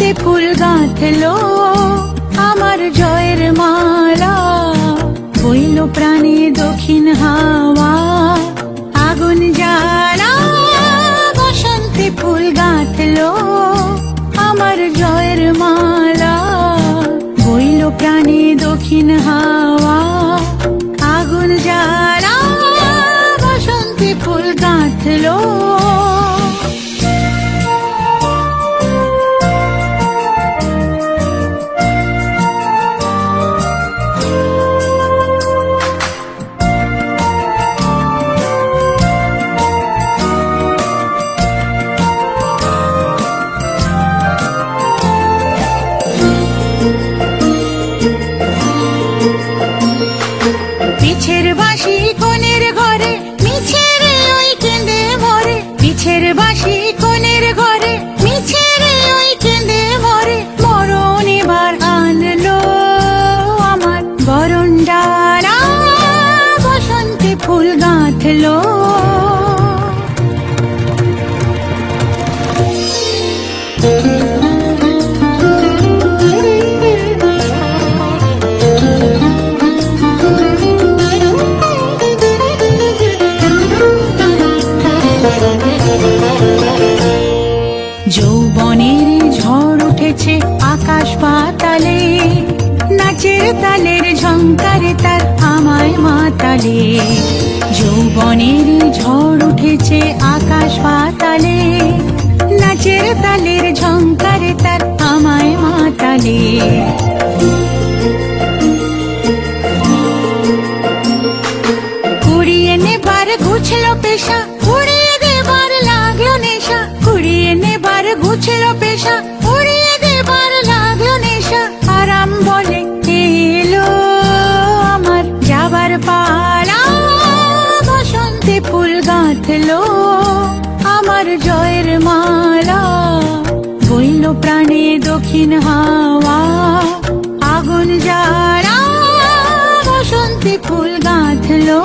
বসন্তে ফুল গাঁথলো আমার জয়ের মালা, বইল প্রাণে দক্ষিণ হাওয়া আগুন জ্বালা। বসন্তে ফুল গাঁথলো আমার জয়ের মালা, বইল প্রাণে দক্ষিণ হাওয়া আগুন জ্বালা। বসন্তে ফুল গাঁথলো। পিছের বাঁশি কোণের ঘরে মিছে রে ওই কেঁদে মরে, পিছের বাঁশি কোণের ঘরে মিছে রে ওই কেঁদে মরে। মরণ এবার আনলো আমার বরণ ডালা, বসন্তে ফুল গাঁথলো। যৌবনের ঝড় উঠেছে আকাশ পাতালে, নাচের তালের ঝংকারে তার আমায় মাতালে। যৌবনের ঝড় উঠেছে আকাশ পাতালে, নাচের তালের ঝংকারে তার আমায় মাতালে। কুড়িয়ে নেবার গুছলো পেশা, উড়িয়ে দেবার লাগলো নেশা। কুড়িয়ে নেবার গুছলো পেশা, উড়িয়ে দেবার লাগলো নেশা। আরাম বলে এলো আমার যাবার পালা, বসন্তে ফুল গাঁথলো আমার জয়ের মালা, বইল প্রাণে দক্ষিণ হাওয়া আগুন জ্বালা। বসন্তে ফুল গাঁথলো।